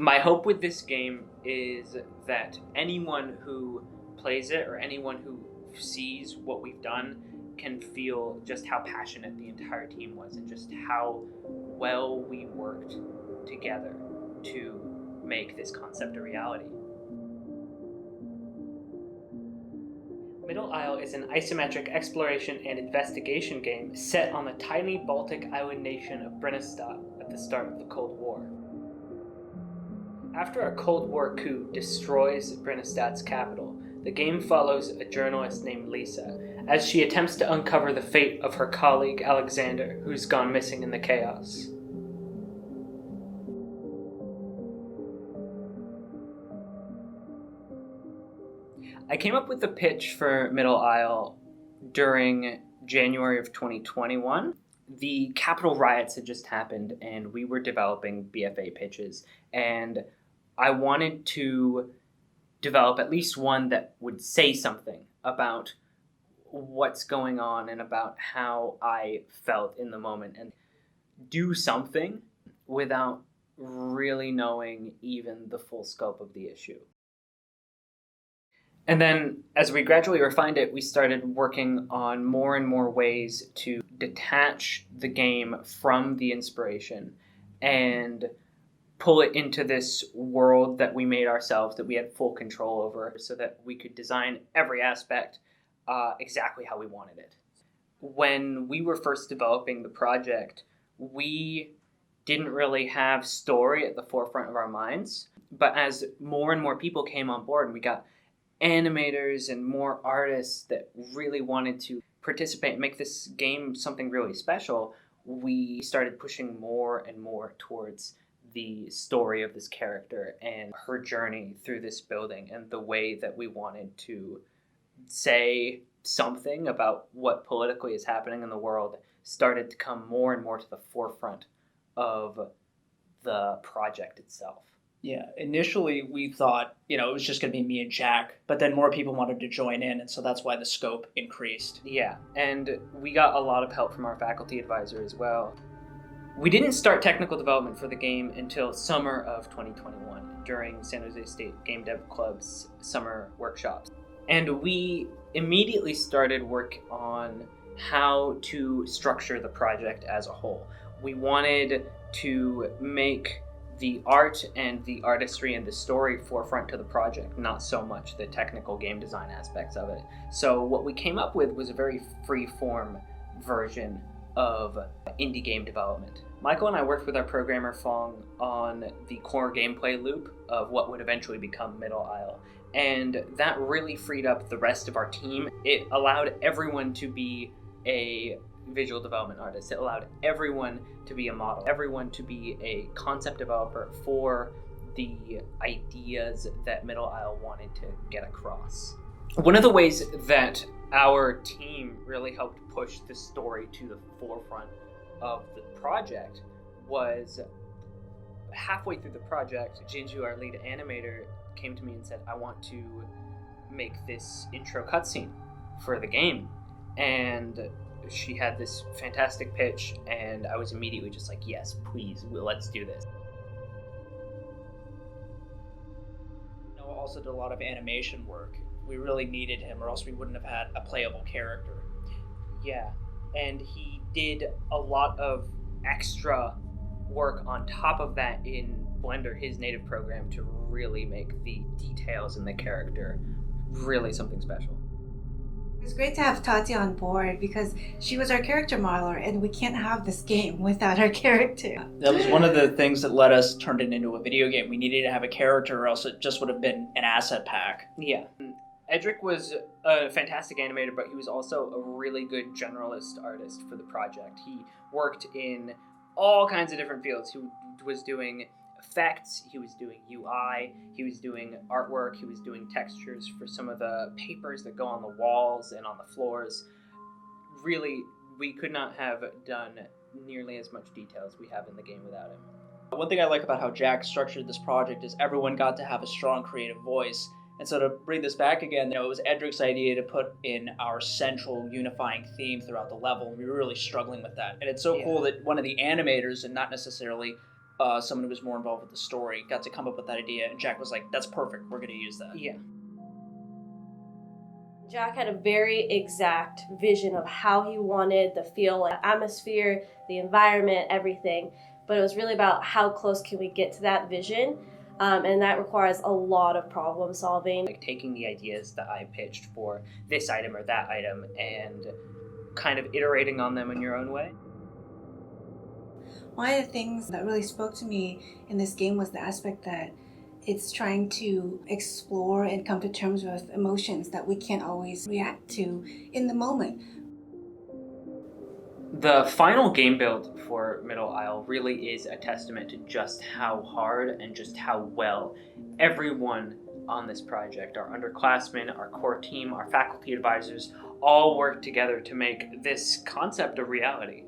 My hope with this game is that anyone who plays it or anyone who sees what we've done can feel just how passionate the entire team was and just how well we worked together to make this concept a reality. Middle Isle is an isometric exploration and investigation game set on the tiny Baltic island nation of Brennistad at the start of the Cold War. After a Cold War coup destroys Brennistad's capital, the game follows a journalist named Lisa as she attempts to uncover the fate of her colleague Alexander, who's gone missing in the chaos. I came up with the pitch for Middle Isle during January of 2021. The Capitol riots had just happened and we were developing BFA pitches, and I wanted to develop at least one that would say something about what's going on and about how I felt in the moment and do something without really knowing even the full scope of the issue. And then as we gradually refined it, we started working on more and more ways to detach the game from the inspiration and pull it into this world that we made ourselves, that we had full control over, so that we could design every aspect exactly how we wanted it. When we were first developing the project, we didn't really have story at the forefront of our minds. But as more and more people came on board and we got animators and more artists that really wanted to participate and make this game something really special, we started pushing more and more towards the story of this character and her journey through this building and the way that we wanted to say something about what politically is happening in the world started to come more and more to the forefront of the project itself. Yeah, initially we thought, it was just going to be me and Jack, but then more people wanted to join in, and so that's why the scope increased. Yeah, and we got a lot of help from our faculty advisor as well. We didn't start technical development for the game until summer of 2021 during San Jose State Game Dev Club's summer workshops. And we immediately started work on how to structure the project as a whole. We wanted to make the art and the artistry and the story forefront to the project, not so much the technical game design aspects of it. So what we came up with was a very free-form version of indie game development. Michael and I worked with our programmer Fong on the core gameplay loop of what would eventually become Middle Isle, and that really freed up the rest of our team. It allowed everyone to be a visual development artist. It allowed everyone to be a model, everyone to be a concept developer for the ideas that Middle Isle wanted to get across. One of the ways that our team really helped push the story to the forefront of the project was halfway through the project, Jinju, our lead animator, came to me and said, I want to make this intro cutscene for the game. And she had this fantastic pitch, and I was immediately just like, yes, please, let's do this. Noah also did a lot of animation work. We really needed him, or else we wouldn't have had a playable character. Yeah, and he did a lot of extra work on top of that in Blender, his native program, to really make the details in the character really something special. It's great to have Tati on board because she was our character modeler, and we can't have this game without our character. That was one of the things that let us turn it into a video game. We needed to have a character, or else it just would have been an asset pack. Yeah. Edric was a fantastic animator, but he was also a really good generalist artist for the project. He worked in all kinds of different fields. He was doing effects, he was doing UI, he was doing artwork, he was doing textures for some of the papers that go on the walls and on the floors. Really, we could not have done nearly as much detail as we have in the game without him. One thing I like about how Jack structured this project is everyone got to have a strong creative voice. And so to bring this back again, it was Edric's idea to put in our central unifying theme throughout the level. We were really struggling with that. And it's so cool that one of the animators, and not necessarily someone who was more involved with the story, got to come up with that idea, and Jack was like, that's perfect, we're going to use that. Yeah. Jack had a very exact vision of how he wanted the feel, like atmosphere, the environment, everything. But it was really about how close can we get to that vision, and that requires a lot of problem solving. Like taking the ideas that I pitched for this item or that item and kind of iterating on them in your own way. One of the things that really spoke to me in this game was the aspect that it's trying to explore and come to terms with emotions that we can't always react to in the moment. The final game build for Middle Isle really is a testament to just how hard and just how well everyone on this project, our underclassmen, our core team, our faculty advisors, all worked together to make this concept a reality.